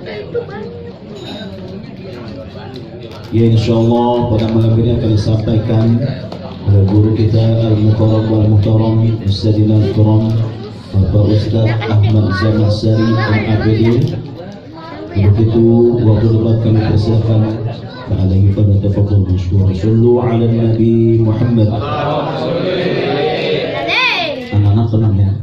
Ya, insyaallah pada malam ini akan disampaikan oleh guru kita Al-Mukarram wal-Muhtaram Ustadzina Al-Kiram Bapak Ustadz Ahmad Zaman Sari Al-Abidi. Untuk itu waktu debat kami persilakan alaihi pada tafadhol masykur. Sallu ala Nabi Muhammad. Anak-anak tenang ya.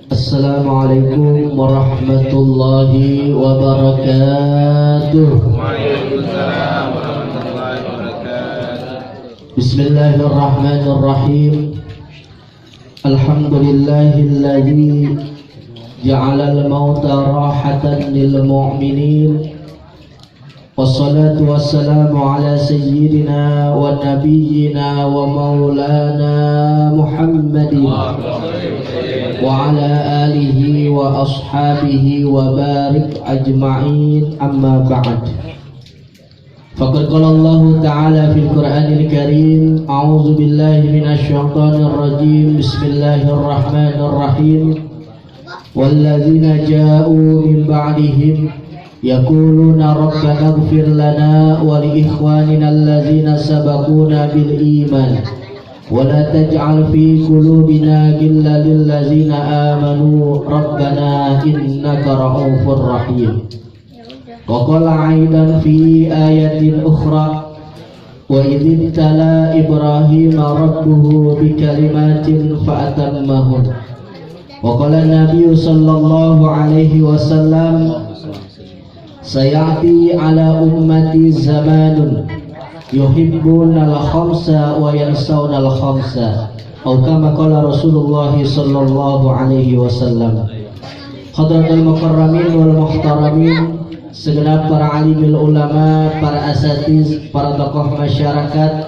Assalamualaikum warahmatullahi wabarakatuh. Waalaikumsalam warahmatullahi wabarakatuh. Bismillahirrahmanirrahim. Alhamdulillahilladzi ja'alal mauta rahatan lil mu'minin. Wassalatu wassalamu ala sayyidina wa nabiyyina wa maulana Muhammadin wa ala alihi wa ashabihi wa barik ajma'in, amma ba'd. Faqad qala Allah ta'ala fil Qur'anil Karim, a'udzu billahi minasy syaithanir rajim. Bismillahirrahmanirrahim. Walladzina ja'u min ba'dihim yaquluna rabbana ighfir lana wa li ikhwanina alladzina sabaquna bil iman wa la taj'al fi qulubina ghillan lil ladzina amanu rabbana innaka ra'ufur rahim. Wa qala aidan fi ayatin ukhra wa idh tala ibrahima rabbuhu bi kalimatin fa atammahun. Wa qala an-nabiy sallallahu alaihi wasallam sayati ala ummati zamanun yuhibbuna al-khamsa wa yansawna al-khamsa, atau kama qala Rasulullah sallallahu alaihi wasallam. Hadratul mukarramin wal muhtaramin, segenap para alimul ulama, para asatiz, para tokoh masyarakat,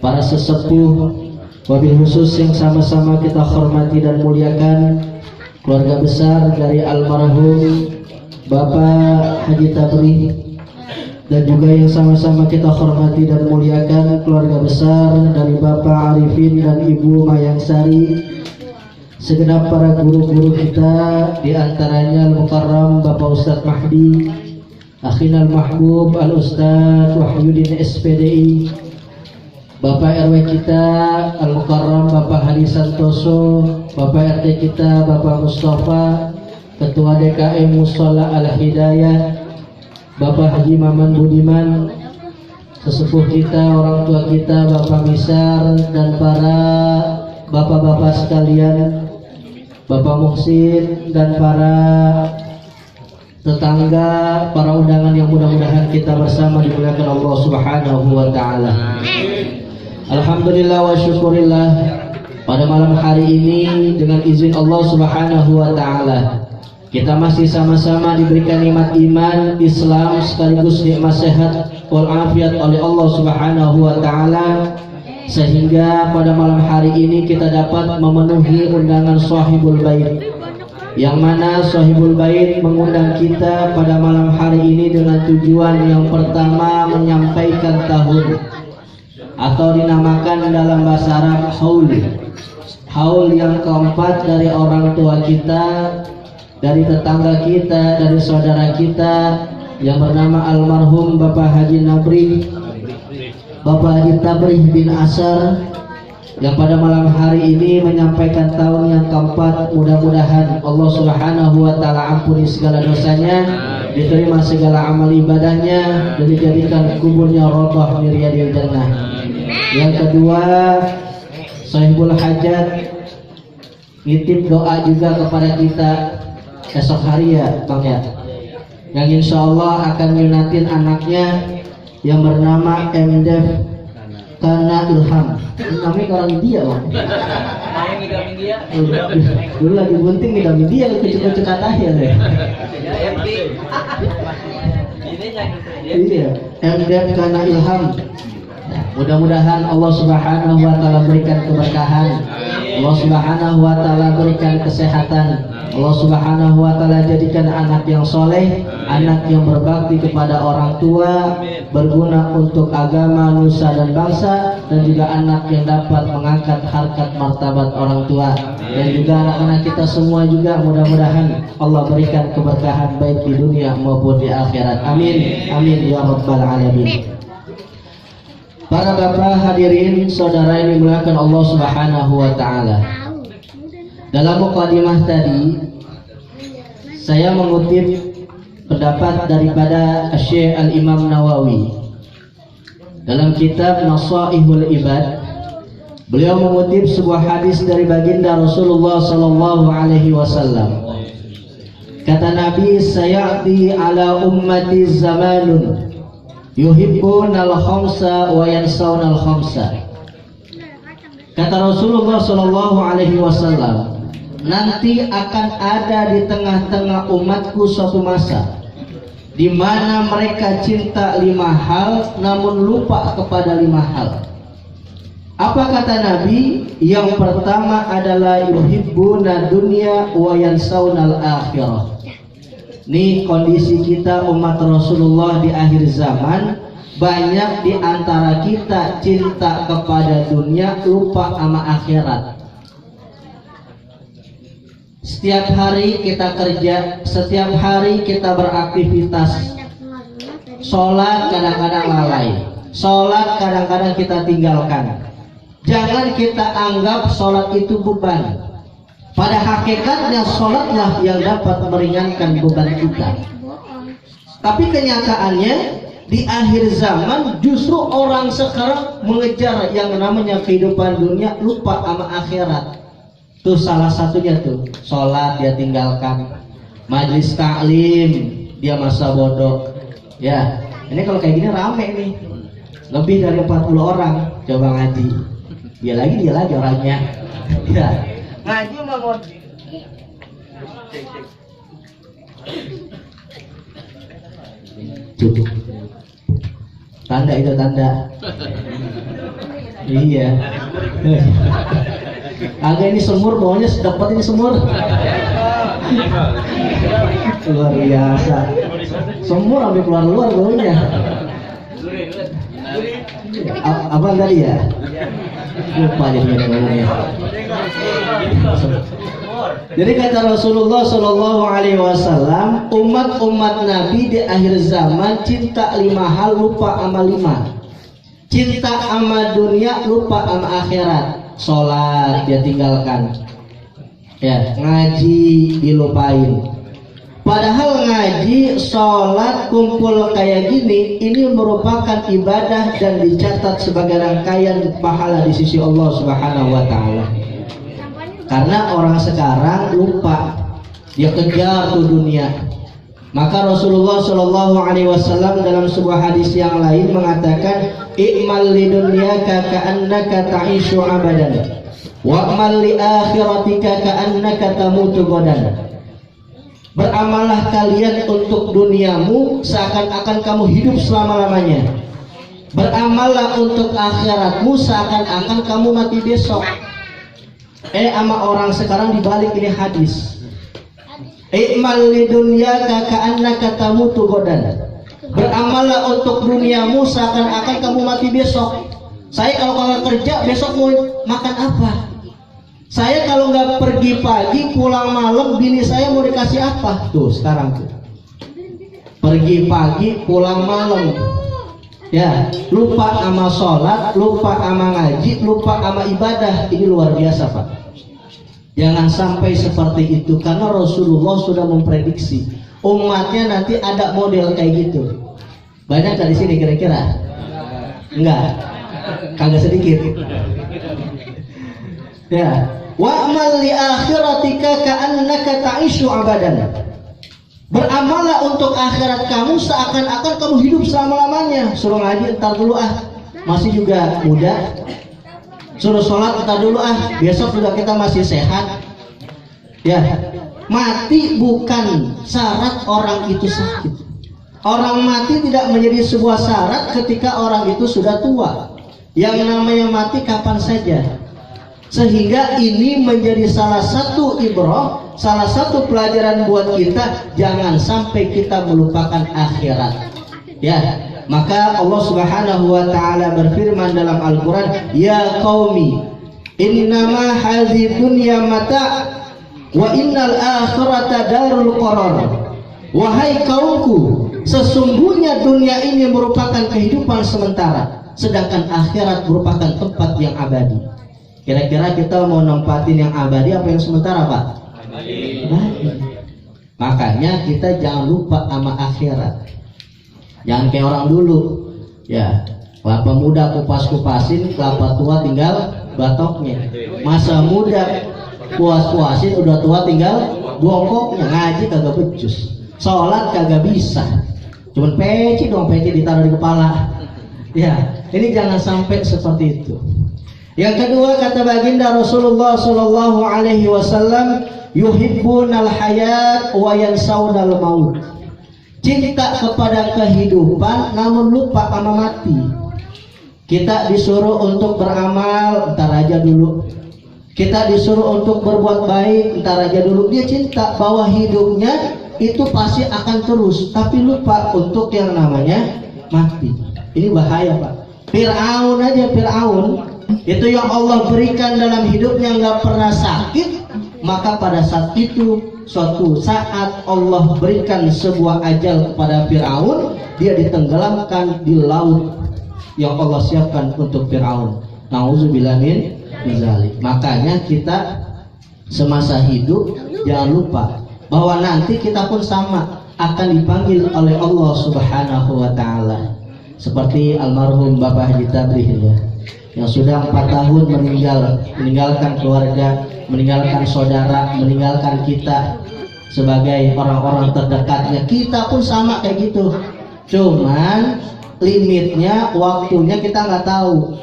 para sesepuh, wabil khusus yang sama-sama kita hormati dan muliakan keluarga besar dari almarhum Bapak Haji Tabri, dan juga yang sama-sama kita hormati dan muliakan keluarga besar dari Bapak Arifin dan Ibu Mayang Sari, segenap para guru-guru kita, diantaranya Al-Mukarram Bapak Ustadz Mahdi, Akhinal Mahbub Al-Ustadz Wahyudin SPDI, Bapak RW kita Al-Mukarram Bapak Hadi Santoso, Bapak RT kita Bapak Mustafa, Ketua DKM Mushola Al-Hidayah Bapak Haji Maman Budiman, sesepuh kita, orang tua kita Bapak Misar, dan para bapak-bapak sekalian, Bapak Muhsin, dan para tetangga, para undangan yang mudah-mudahan kita bersama dimuliakan Allah Subhanahu wa ta'ala. Alhamdulillah wa syukurillah, pada malam hari ini dengan izin Allah Subhanahu wa ta'ala kita masih sama-sama diberikan nikmat iman, Islam, sekaligus nikmat sehat wal afiat oleh Allah Subhanahu wa ta'ala, sehingga pada malam hari ini kita dapat memenuhi undangan Shahibul Bait, yang mana Shahibul Bait mengundang kita pada malam hari ini dengan tujuan yang pertama, menyampaikan tahun, atau dinamakan dalam bahasa Arab haul yang keempat dari orang tua kita, dari tetangga kita, dari saudara kita yang bernama almarhum Bapak Haji Nabri, Bapak Haji Tabrih bin Asar, yang pada malam hari ini menyampaikan tahun yang keempat. Mudah-mudahan Allah Subhanahu wa ta'ala ampuni segala dosanya, diterima segala amal ibadahnya, dan dijadikan kuburnya Rabbah Miryadil Jannah. Yang kedua, Sahibul Hajat nitip doa juga kepada kita esok hari ya Bang ya, yang insya Allah akan nyunatin anaknya yang bernama MDev Kana Ilham. Namanya orang India Bang. Dulu lagi bunting ngidam India, kecil-kecil katanya deh. Iya, MDev Kana Ilham. Mudah-mudahan Allah Subhanahu wa ta'ala berikan keberkahan, Allah Subhanahu wa ta'ala berikan kesehatan, Allah Subhanahu wa taala jadikan anak yang soleh, anak yang berbakti kepada orang tua, berguna untuk agama, nusa dan bangsa, dan juga anak yang dapat mengangkat harkat martabat orang tua. Dan juga anak-anak kita semua juga mudah-mudahan Allah berikan keberkahan baik di dunia maupun di akhirat. Amin. Amin ya rabbal alamin. Para bapak hadirin saudara yang dimuliakan Allah Subhanahu wa taala. Dalam mukadimah tadi saya mengutip pendapat daripada Syekh Al-Imam Nawawi dalam kitab Nasaihul Ibad. Beliau mengutip sebuah hadis dari baginda Rasulullah sallallahu alaihi wasallam. Kata Nabi, "Sayati ala ummati zamanun yuhibbunal khamsa wa yansawunal khamsa." Kata Rasulullah sallallahu alaihi wasallam, nanti akan ada di tengah-tengah umatku suatu masa di mana mereka cinta 5 hal namun lupa kepada 5 hal. Apa kata Nabi? Yang pertama adalah yuhibbuna dunya wa yansawnal akhirah. Ini kondisi kita umat Rasulullah di akhir zaman. Banyak di antara kita cinta kepada dunia, lupa sama akhirat. Setiap hari kita kerja, setiap hari kita beraktivitas. Sholat kadang-kadang lalai, sholat kadang-kadang kita tinggalkan. Jangan kita anggap sholat itu beban. Pada hakikatnya sholatlah yang dapat meringankan beban kita. Tapi kenyataannya di akhir zaman justru orang sekarang mengejar yang namanya kehidupan dunia, lupa sama akhirat. Tuh salah satunya tuh, sholat dia tinggalkan, majlis taklim dia masa bodoh. Ya, ini kalau kayak gini rame nih, lebih dari 40 orang coba ngaji. Dia lagi orangnya. Ya, ngaji mah mau cukup. Tanda itu tanda. Iya. Agak ini semur, bawahnya dapat ini semur. Luar biasa. Semur sampai keluar baunya. Apa tadi ya? Lupa dia ngomongnya. Jadi kata Rasulullah Shallallahu Alaihi Wasallam, umat Nabi di akhir zaman cinta 5 hal, lupa sama 5. Cinta sama dunia, lupa sama akhirat. Sholat dia tinggalkan, ya, ngaji dilupain. Padahal ngaji, sholat, kumpul kayak gini, ini merupakan ibadah dan dicatat sebagai rangkaian pahala di sisi Allah Subhanahu wa taala. Karena orang sekarang lupa, dia kejar tuh dunia. Maka Rasulullah Shallallahu Alaihi Wasallam dalam sebuah hadis yang lain mengatakan, "I'mal lidunyaka ka'annaka ta'ishu abadan, wa'mal li akhiratika ka'annaka tamutu ghadan." Beramallah kalian untuk duniamu seakan-akan kamu hidup selama-lamanya. Beramallah untuk akhiratmu seakan-akan kamu mati besok. Ama orang sekarang dibalik ini hadis. I'mal lidunyaka ka'annaka tamutu ghadan. Beramallah untuk duniamu seakan-akan kamu mati besok. Saya kalau kerja besok mau makan apa? Saya kalau nggak pergi pagi pulang malam, bini saya mau dikasih apa? Tuh sekarang tuh. Pergi pagi pulang malam. Ya, lupa sama sholat, lupa sama ngaji, lupa sama ibadah. Ini luar biasa, Pak. Jangan sampai seperti itu, karena Rasulullah sudah memprediksi umatnya nanti ada model kayak gitu. Banyak dari sini kira-kira? Enggak, kagak sedikit. Ya, wa'mal li akhiratika ka'annaka ta'ishu abadan. Beramallah untuk akhirat kamu seakan-akan kamu hidup selama-lamanya. Suruh ngaji entar dulu masih juga muda. Suruh sholat kita dulu besok juga kita masih sehat. Ya, mati bukan syarat orang itu sakit. Orang mati tidak menjadi sebuah syarat ketika orang itu sudah tua. Yang namanya mati kapan saja. Sehingga ini menjadi salah satu ibrah salah satu pelajaran buat kita, jangan sampai kita melupakan akhirat. Ya, maka Allah Subhanahu wa taala berfirman dalam Al-Qur'an, "Ya qaumi, innama hadhihi dunya mata' wa innal akhirata darul qarar." Wahai kaumku, sesungguhnya dunia ini merupakan kehidupan sementara, sedangkan akhirat merupakan tempat yang abadi. Kira-kira kita mau nempatin yang abadi apa yang sementara, Pak? Abadi. Makanya kita jangan lupa sama akhirat. Jangan kayak orang dulu, ya, kelapa muda kupas-kupasin, kelapa tua tinggal batoknya. Masa muda puas-puasin, udah tua tinggal bongkoknya. Ngaji kagak becus, sholat kagak bisa, cuman peci dong, peci ditaruh di kepala. Ya, ini jangan sampai seperti itu. Yang kedua, kata baginda Rasulullah Sallallahu Alaihi Wasallam, yuhibbunal hayat wa yansawnal maut. Cinta kepada kehidupan namun lupa sama mati. Kita disuruh untuk beramal, entar aja dulu. Kita disuruh untuk berbuat baik, entar aja dulu. Dia cinta bahwa hidupnya itu pasti akan terus, tapi lupa untuk yang namanya mati. Ini bahaya, Pak. Fir'aun aja, Fir'aun itu yang Allah berikan dalam hidupnya nggak pernah sakit, maka pada saat itu suatu saat Allah berikan sebuah ajal kepada Fir'aun, dia ditenggelamkan di laut yang Allah siapkan untuk Fir'aun. Nauzubillah min dzalik. Makanya kita semasa hidup jangan lupa bahwa nanti kita pun sama akan dipanggil oleh Allah Subhanahu wa taala. Seperti almarhum Bapak Haji Tabrih ya, yang sudah 4 tahun meninggalkan keluarga, meninggalkan saudara, meninggalkan kita sebagai orang-orang terdekatnya. Kita pun sama kayak gitu, cuman limitnya, waktunya kita nggak tahu.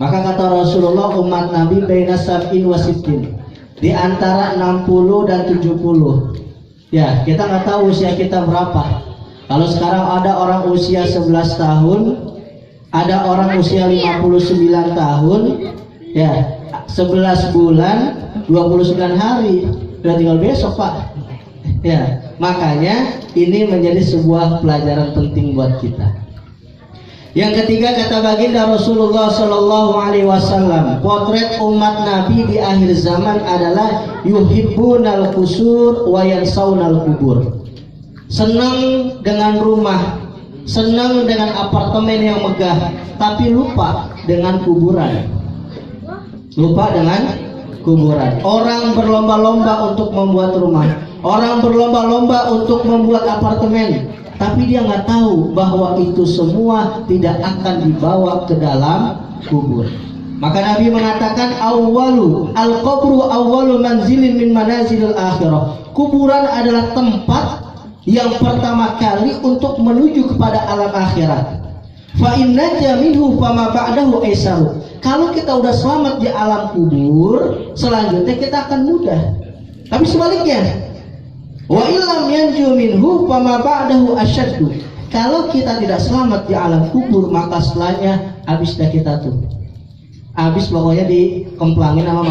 Maka kata Rasulullah, umat Nabi baina sab'in wa sittin, di antara 60 dan 70. Ya, kita nggak tahu usia kita berapa. Kalau sekarang ada orang usia 11 tahun, ada orang usia 59 tahun, ya 11 bulan 29 hari, udah tinggal besok, Pak. Ya, makanya ini menjadi sebuah pelajaran penting buat kita. Yang ketiga, kata baginda Rasulullah Sallallahu Alaihi Wasallam, potret umat Nabi di akhir zaman adalah yuhibbunal qusur wa yansawnal kubur. Senang dengan rumah, senang dengan apartemen yang megah, tapi lupa dengan kuburan. Lupa dengan kuburan. Orang berlomba-lomba untuk membuat rumah, orang berlomba-lomba untuk membuat apartemen, tapi dia nggak tahu bahwa itu semua tidak akan dibawa ke dalam kubur. Maka Nabi mengatakan, awwalu al-qabru awwalu manzilin min manazilil akhirah. Kuburan adalah tempat yang pertama kali untuk menuju kepada alam akhirat. Fa inna jaminhu fama ba'dahu aisaru. Kalau kita udah selamat di alam kubur, selanjutnya kita akan mudah. Tapi sebaliknya, wa illam yanju minhu fama ba'dahu asyaddu. Kalau kita tidak selamat di alam kubur, maka setelahnya habis dah kita tuh. Habis pokoknya dikemplangin sama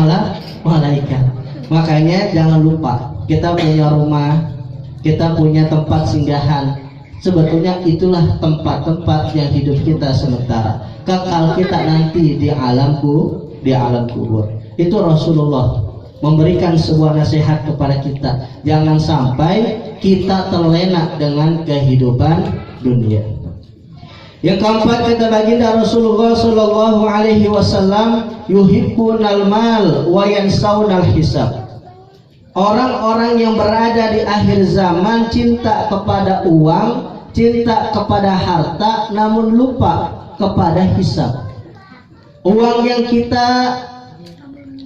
malaikat. Makanya jangan lupa, kita punya rumah, kita punya tempat singgahan. Sebetulnya itulah tempat-tempat yang hidup kita sementara. Kekal kita nanti di alam kubur. Itu Rasulullah memberikan sebuah nasihat kepada kita. Jangan sampai kita terlena dengan kehidupan dunia. Yang keempat, kata baginda Rasulullah Sallallahu Alaihi Wasallam, yuhibbunal mal wa yansawnal hisab. Orang-orang yang berada di akhir zaman cinta kepada uang, cinta kepada harta, namun lupa kepada hisab. Uang yang kita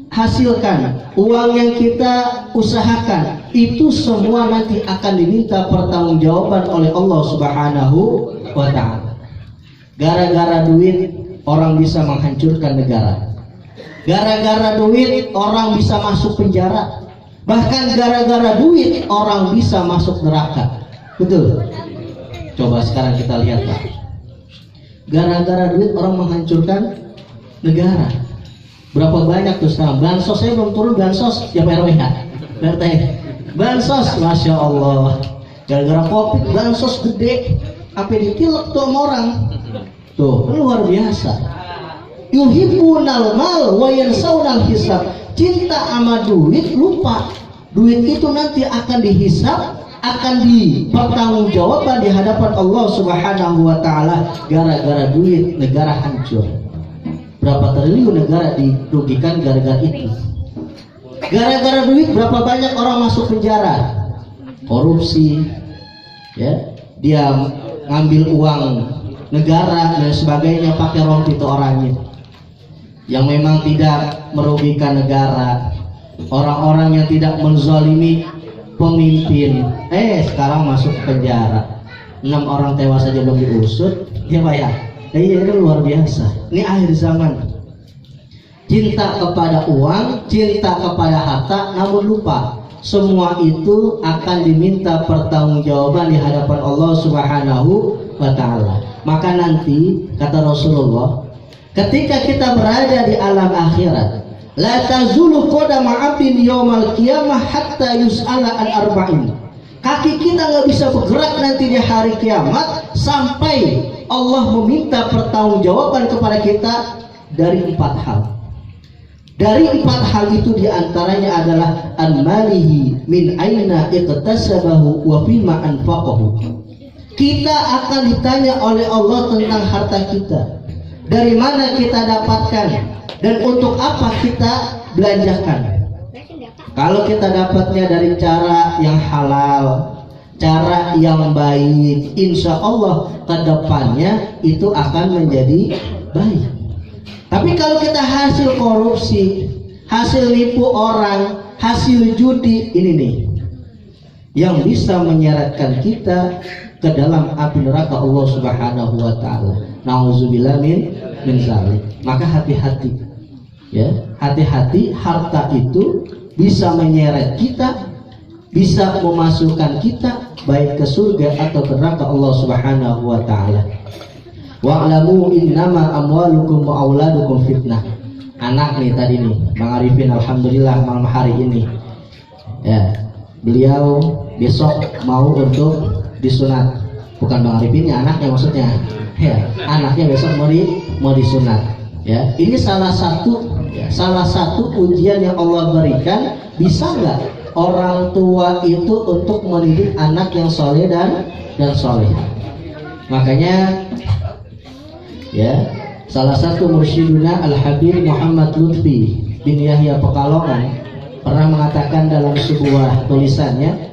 hasilkan, uang yang kita usahakan, itu semua nanti akan diminta pertanggungjawaban oleh Allah Subhanahu wa ta'ala. Gara-gara duit orang bisa menghancurkan negara. Gara-gara duit orang bisa masuk penjara. Bahkan gara-gara duit orang bisa masuk neraka. Betul? Coba sekarang kita lihat, Pak. Gara-gara duit orang menghancurkan negara. Berapa banyak tuh sekarang? Bansosnya belum turun, bansos siapa RWH? RT. Bansos, masya Allah. Gara-gara covid bansos gede, apa ditilek tuh sama orang. Tuh luar biasa. Yuhibbunal mal wa yansawnal hisab. Cinta sama duit, lupa duit itu nanti akan dihisab, akan dipertanggungjawabkan di hadapan Allah Subhanahu wa taala. Gara-gara duit negara hancur. Berapa triliun negara dirugikan gara-gara itu. Gara-gara duit berapa banyak orang masuk penjara. Korupsi, ya, dia ngambil uang negara dan sebagainya pakai rompi itu orangnya yang memang tidak merugikan negara, orang-orang yang tidak menzalimi pemimpin, sekarang masuk penjara, 6 orang tewas saja belum diusut, ya Pak ya. Iya, itu luar biasa. Ini akhir zaman. Cinta kepada uang, cinta kepada harta, namun lupa semua itu akan diminta pertanggungjawaban di hadapan Allah Subhanahu wa taala. Maka nanti kata Rasulullah, ketika kita berada di alam akhirat, la tazulu qadama 'abdin yaumal qiyamah hatta yus'ala an arba'in. Kaki kita nggak bisa bergerak nanti di hari kiamat sampai Allah meminta pertanggungjawaban kepada kita dari 4 hal. Dari 4 hal itu diantaranya adalah an-malihi min aina iqtasabahu wa fima anfaqahu. Kita akan ditanya oleh Allah tentang harta kita. Dari mana kita dapatkan dan untuk apa kita belanjakan. Kalau kita dapatnya dari cara yang halal, cara yang baik, insya Allah kedepannya itu akan menjadi baik. Tapi kalau kita hasil korupsi, hasil nipu orang, hasil judi, ini nih yang bisa menyeretkan kita ke dalam api neraka Allah Subhanahu wa taala. Nauzubillah min zalik. Maka hati-hati. Ya, hati-hati, harta itu bisa menyeret kita, bisa memasukkan kita baik ke surga atau ke neraka Allah Subhanahu wa taala. Wa'lamu innama amwalukum wa auladukum fitnah. Anak nih tadi nih, Bang Arifin alhamdulillah malam hari ini. Ya, beliau besok mau untuk disunat. Bukan Bang Arifinnya, anaknya maksudnya. Ya, anaknya besok mau disunat. Ya, ini salah satu ujian yang Allah berikan. Bisa nggak orang tua itu untuk mendidik anak yang soleh dan soleh? Makanya ya, salah satu mursyiduna Al-Habib Muhammad Lutfi bin Yahya Pekalongan pernah mengatakan dalam sebuah tulisannya,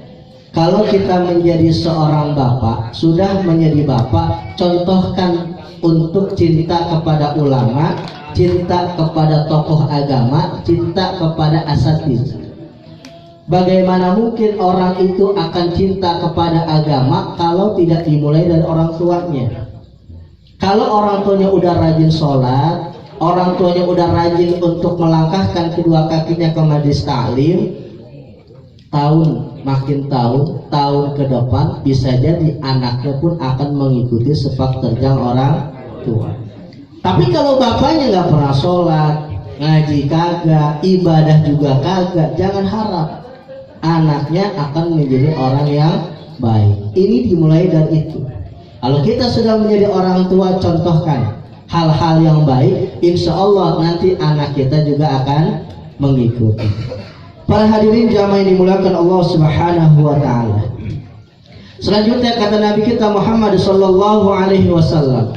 kalau kita menjadi seorang bapak, sudah menjadi bapak, contohkan untuk cinta kepada ulama, cinta kepada tokoh agama, cinta kepada asatiz. Bagaimana mungkin orang itu akan cinta kepada agama kalau tidak dimulai dari orang tuanya? Kalau orang tuanya udah rajin sholat, orang tuanya udah rajin untuk melangkahkan kedua kakinya ke majelis taklim, tahun ke depan bisa jadi anaknya pun akan mengikuti sepak terjang orang tua. Tapi kalau bapaknya nggak pernah sholat, ngaji kagak, ibadah juga kagak, jangan harap anaknya akan menjadi orang yang baik. Ini dimulai dari itu. Kalau kita sudah menjadi orang tua, contohkan hal-hal yang baik, insya Allah nanti anak kita juga akan mengikuti. Para hadirin jamaah yang dimuliakan Allah Subhanahu wa taala. Selanjutnya kata Nabi kita Muhammad sallallahu alaihi wasallam,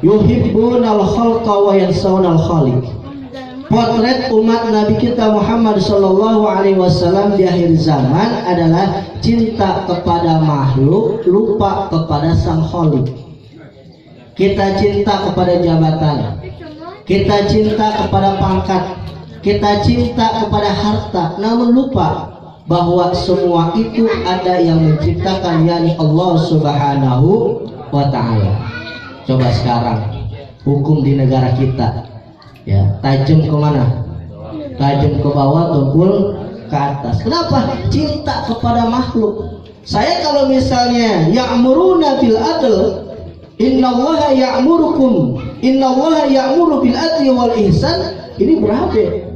yuhibbunal khalqa wa yansawnal khaliq. Potret umat Nabi kita Muhammad sallallahu alaihi wasallam di akhir zaman adalah cinta kepada makhluk, lupa kepada sang khaliq. Kita cinta kepada jabatan, kita cinta kepada pangkat, kita cinta kepada harta, namun lupa bahwa semua itu ada yang menciptakan, yakni Allah Subhanahu wa taala. Coba sekarang hukum di negara kita, ya, tajam kemana? Tajam ke bawah, tumpul ke atas. Kenapa? Cinta kepada makhluk. Saya kalau misalnya ya'muruna bil adl, innallaha ya'muru bil adli wal ihsan, ini berapa?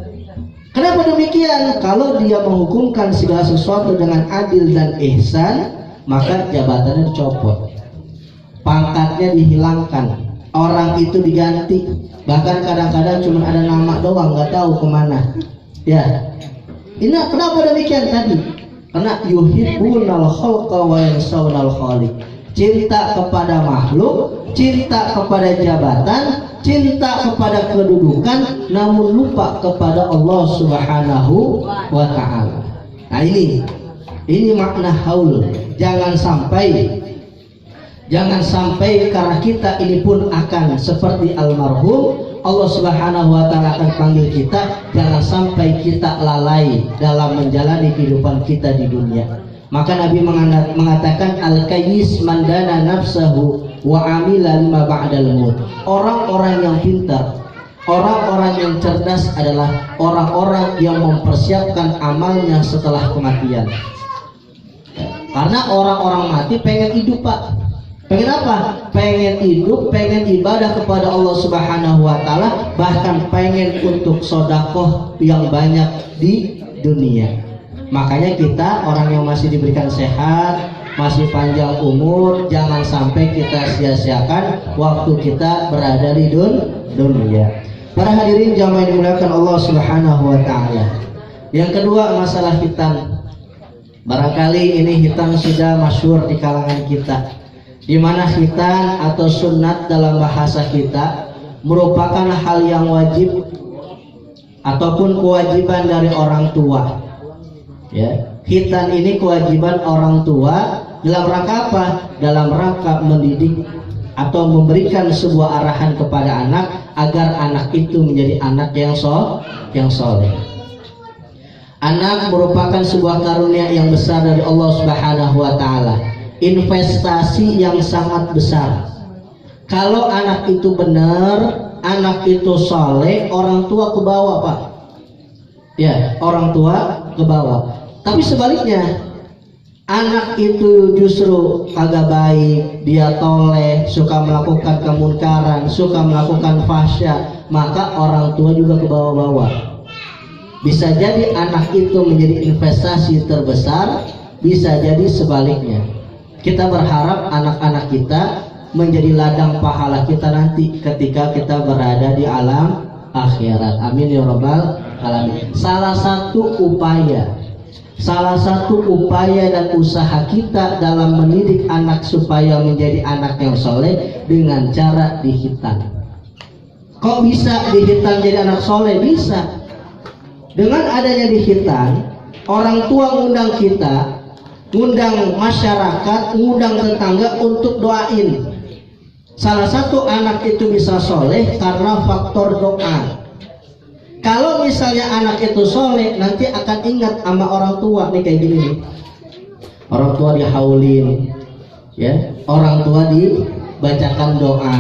Kenapa demikian? Kalau dia menghukumkan segala sesuatu dengan adil dan ihsan, maka jabatannya dicopot, pangkatnya dihilangkan, orang itu diganti, bahkan kadang-kadang cuma ada nama doang, nggak tahu kemana. Ya, ini kenapa demikian tadi? Karena yuhibbunal khalqa wa yansawnal khaliq. Cinta kepada makhluk, cinta kepada jabatan, cinta kepada kedudukan, namun lupa kepada Allah Subhanahu wa ta'ala. Nah ini makna haul. Jangan sampai karena kita ini pun akan seperti almarhum, Allah Subhanahu wa ta'ala akan panggil kita. Jangan sampai kita lalai dalam menjalani kehidupan kita di dunia. Maka Nabi mengatakan al-kayyis mandana nafsahu wa amila lima ba'dal maut. Orang-orang yang pintar, orang-orang yang cerdas adalah orang-orang yang mempersiapkan amalnya setelah kematian. Karena orang-orang mati pengen hidup, Pak. Pengen apa? Pengen hidup, pengen ibadah kepada Allah Subhanahu wa ta'ala, bahkan pengen untuk sedekah yang banyak di dunia. Makanya kita orang yang masih diberikan sehat, masih panjang umur, jangan sampai kita sia-siakan waktu kita berada di dunia. Para hadirin jamaah yang dimuliakan Allah Subhanahu wa ta'ala. Yang kedua, masalah hitam. Barangkali ini hitam sudah masyhur di kalangan kita, di mana hitam atau sunat dalam bahasa kita merupakan hal yang wajib ataupun kewajiban dari orang tua. Ya, khitan ini kewajiban orang tua dalam rangka apa? Dalam rangka mendidik atau memberikan sebuah arahan kepada anak agar anak itu menjadi anak yang soleh. Anak merupakan sebuah karunia yang besar dari Allah Subhanahu wa ta'ala, investasi yang sangat besar. Kalau anak itu benar, anak itu soleh, orang tua ke bawah, Pak. Ya, orang tua ke bawah. Tapi sebaliknya, anak itu justru agak baik, dia toleh, suka melakukan kemunkaran, suka melakukan fahsya, maka orang tua juga ke bawah-bawah. Bisa jadi anak itu menjadi investasi terbesar, bisa jadi sebaliknya. Kita berharap anak-anak kita menjadi ladang pahala kita nanti ketika kita berada di alam akhirat. Amin ya rabbal alamin. Salah satu upaya dan usaha kita dalam mendidik anak supaya menjadi anak yang soleh dengan cara dihitan. Kok bisa dihitan jadi anak soleh? Bisa. Dengan adanya dihitan, orang tua ngundang kita, ngundang masyarakat, ngundang tetangga untuk doain. Salah satu anak itu bisa soleh karena faktor doa. Kalau misalnya anak itu soleh, nanti akan ingat sama orang tua nih kayak gini nih. Orang tua dihaulin, ya. Orang tua dibacakan doa.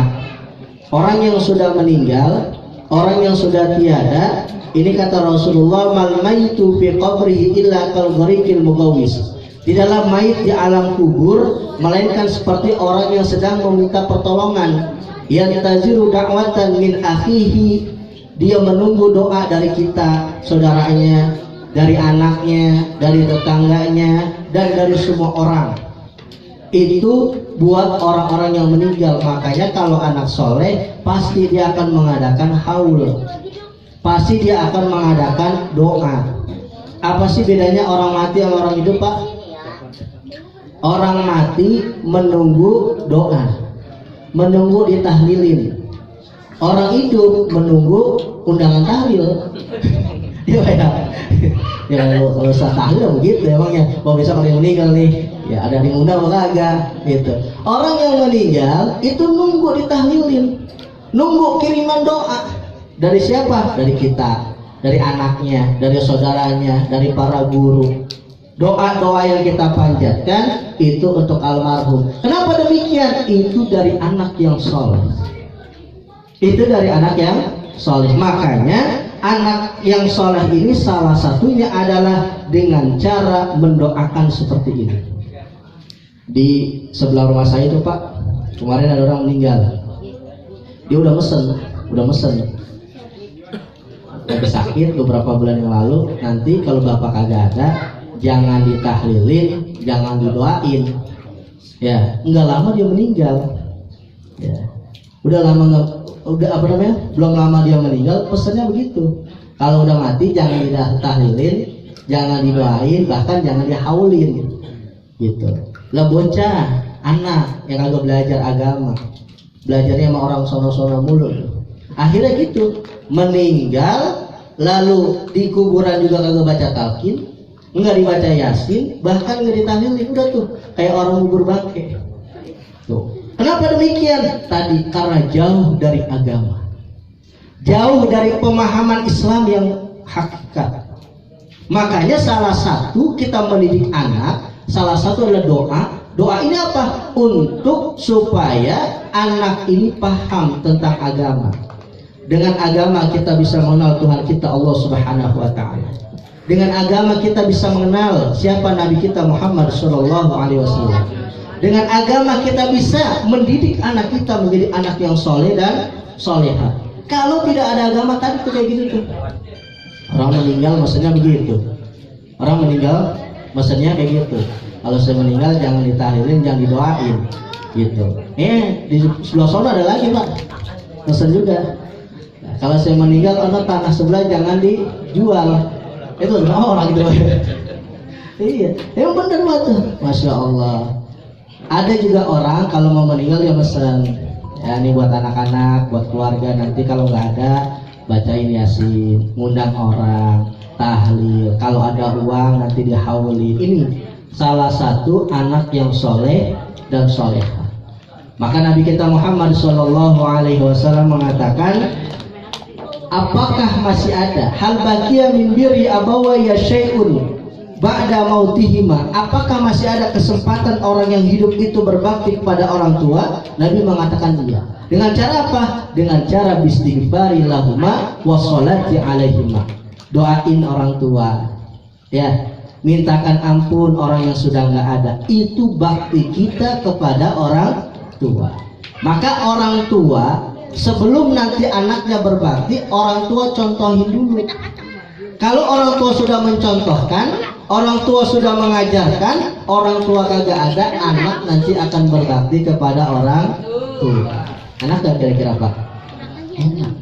Orang yang sudah meninggal, orang yang sudah tiada, ini kata Rasulullah, mal maitu fi qabrihi illa kal ghariqil mughawis. Di dalam mayit di alam kubur, melainkan seperti orang yang sedang meminta pertolongan. Yantaziru da'watan min akhihi. Dia menunggu doa dari kita, saudaranya, dari anaknya, dari tetangganya, dan dari semua orang. Itu buat orang-orang yang meninggal. Makanya kalau anak soleh, pasti dia akan mengadakan haul, pasti dia akan mengadakan doa. Apa sih bedanya orang mati sama orang hidup, Pak? Orang mati menunggu doa, menunggu ditahlilin. Orang hidup menunggu undangan tahlil. Ya, kalau usah tahlil begitu emangnya. Mau besok ada yang meninggal nih, ya ada yang undang apa kagak gitu. Orang yang meninggal itu nunggu ditahlilin, nunggu kiriman doa. Dari siapa? Dari kita, dari anaknya, dari saudaranya, dari para guru. Doa-doa yang kita panjatkan itu untuk almarhum. Kenapa demikian? Itu dari anak yang soleh. Itu dari anak yang soleh. Makanya anak yang soleh ini salah satunya adalah dengan cara mendoakan seperti ini. Di sebelah rumah saya itu, Pak, kemarin ada orang meninggal. Dia udah mesen lagi sakit beberapa bulan yang lalu. Nanti kalau bapak kagak ada, jangan ditahlilin, jangan didoain. Ya, enggak lama dia meninggal. Ya, udah belum lama dia meninggal. Pesannya begitu. Kalau udah mati jangan ditahlilin, jangan didoain, bahkan jangan dihaulin. Gitu. Lah bocah, anak yang kagak belajar agama, belajarnya sama orang sono-sono mulu. Akhirnya gitu, meninggal, lalu di kuburan juga kagak baca talqin, enggak dibaca yasin, bahkan enggak ditahlilin. Udah tuh kayak orang bubur bangke. Tuh. Kenapa demikian? Tadi karena jauh dari agama, jauh dari pemahaman Islam yang hakikat. Makanya salah satu kita mendidik anak, salah satu adalah doa. Doa ini apa? Untuk supaya anak ini paham tentang agama. Dengan agama kita bisa mengenal Tuhan kita Allah Subhanahu wa taala. Dengan agama kita bisa mengenal siapa Nabi kita Muhammad sallallahu alaihi wasallam. Dengan agama kita bisa mendidik anak kita menjadi anak yang soleh dan solehah. Kalau tidak ada agama tadi tuh kayak gitu tuh. Orang meninggal maksudnya begitu. Orang meninggal maksudnya kayak gitu. Kalau saya meninggal jangan ditahlilin, jangan didoain, gitu. Di sebelah sana ada lagi pak, pesan juga. Nah, kalau saya meninggal, tanah sebelah jangan dijual. Itu orang gitu. Iya, yang benar pak tuh, masya Allah. Ada juga orang kalau mau meninggal dia pesan, ya ini buat anak-anak, buat keluarga. Nanti kalau nggak ada, bacain yasin, ngundang orang, tahlil. Kalau ada uang nanti dihaulin. Ini salah satu anak yang soleh dan solehah. Maka Nabi kita Muhammad Sallallahu Alaihi Wasallam mengatakan, apakah masih ada hal bakia min birri abawaya syai'un ba'da mautihima? Apakah masih ada kesempatan orang yang hidup itu berbakti kepada orang tua? Nabi mengatakan iya. Dengan cara apa? Dengan cara bistighfari lahuma wa sholati alaihima. Doain orang tua, ya. Mintakan ampun orang yang sudah nggak ada. Itu bakti kita kepada orang tua. Maka orang tua sebelum nanti anaknya berbakti, orang tua contohin dulu. Kalau orang tua sudah mencontohkan, orang tua sudah mengajarkan, orang tua kagak ada, anak nanti akan berbakti kepada orang tua. Enak gak kira-kira Pak? Enak.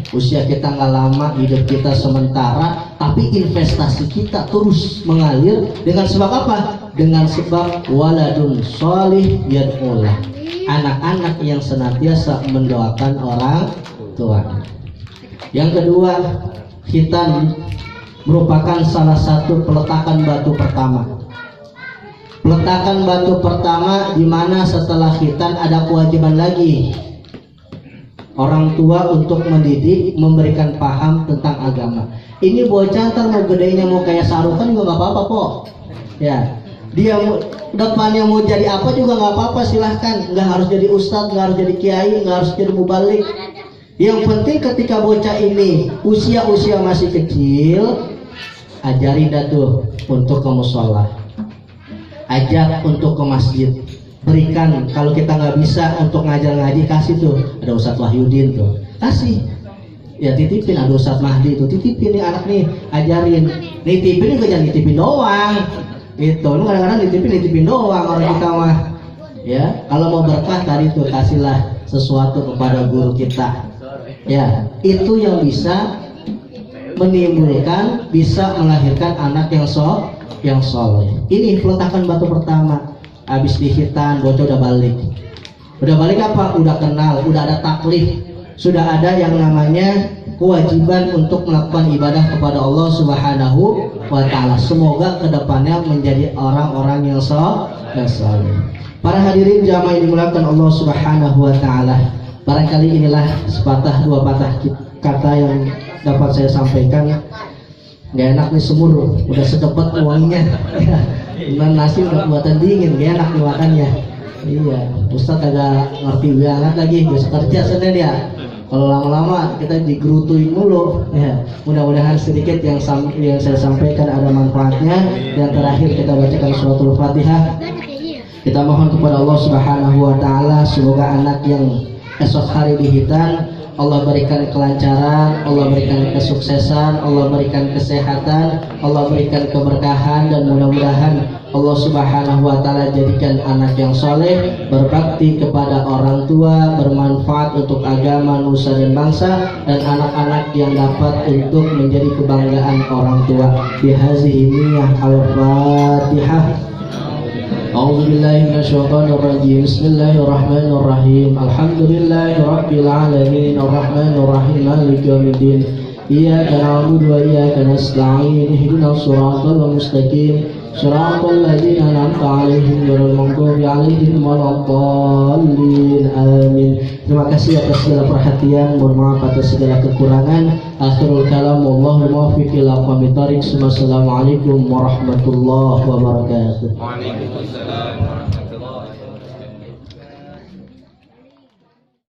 Usia kita nggak lama, hidup kita sementara, tapi investasi kita terus mengalir dengan sebab apa? Dengan sebab waladun sholih yad'ulah, anak-anak yang senantiasa mendoakan orang tua. Yang kedua, khitan merupakan salah satu peletakan batu pertama. Peletakan batu pertama di mana setelah khitan ada kewajiban lagi. Orang tua untuk mendidik, memberikan paham tentang agama. Ini bocah ntar mau gedenya mau kayak sarukan juga nggak apa-apa kok. Ya, dia depannya mau jadi apa juga nggak apa-apa, silahkan. Nggak harus jadi ustadz, nggak harus jadi kiai, nggak harus jadi mubalik. Yang penting ketika bocah ini usia masih kecil, ajarin dah tuh untuk ke mushola, ajak untuk ke masjid. Berikan, kalau kita nggak bisa untuk ngaji, kasih tuh, ada Ustadz Wahyudin tuh, kasih, ya titipin, ada Ustadz Mahdi tuh, titipin nih anak nih, ajarin, nitipin juga jangan nitipin doang, itu, lu kadang-kadang nitipin doang orang kita mah, ya, kalau mau berkah tadi tuh kasihlah sesuatu kepada guru kita, ya, itu yang bisa menimbulkan, bisa melahirkan anak yang soleh. Ini peletakan batu pertama. Habis dikhitan, bocah udah balik. Udah balik apa? Udah kenal, udah ada taklif, sudah ada yang namanya kewajiban untuk melakukan ibadah kepada Allah Subhanahu wa taala. Semoga kedepannya menjadi orang-orang yang saleh. Para hadirin jamaah yang dimuliakan Allah Subhanahu wa taala. Barangkali inilah sepatah dua patah kata yang dapat saya sampaikan. Gak enak nih semur, udah sedepat uangnya. Nasi udah buatan dingin, gak enak dimakannya. Iya, Ustadz agak ngerti banget lagi, biasa kerja Senin ya. Kalau lama-lama kita digerutuin mulu. Ya, mudah-mudahan sedikit yang saya sampaikan ada manfaatnya. Dan terakhir kita bacakan suratul Fatihah. Kita mohon kepada Allah Subhanahu wa taala semoga anak yang esok hari dihitan Allah berikan kelancaran, Allah berikan kesuksesan, Allah berikan kesehatan, Allah berikan keberkahan, dan mudah-mudahan Allah Subhanahu wa Ta'ala jadikan anak yang soleh, berbakti kepada orang tua, bermanfaat untuk agama, nusa dan bangsa, dan anak-anak yang dapat untuk menjadi kebanggaan orang tua. Bihazihi niyyah al-Fatihah. A'udzubillahi minasyaitonir rajim. Bismillahirrahmanirrahim. Alhamdulillahi rabbil alamin arrahmanir rahim maliki yaumiddin. Iyyaka na'budu wa iyyaka nasta'in. Ihdinas shiratal mustaqim. Shiratal ladzina an'amta 'alaihim ghairil maghdubi 'alaihim waladdallin. Amin. Terima kasih atas segala perhatian, mohon maaf atas segala kekurangan. Akhirul kalam, wallahul muwaffiq ila aqwamit thoriq. Assalamualaikum warahmatullahi wabarakatuh. Waalaikumsalam warahmatullahi wabarakatuh.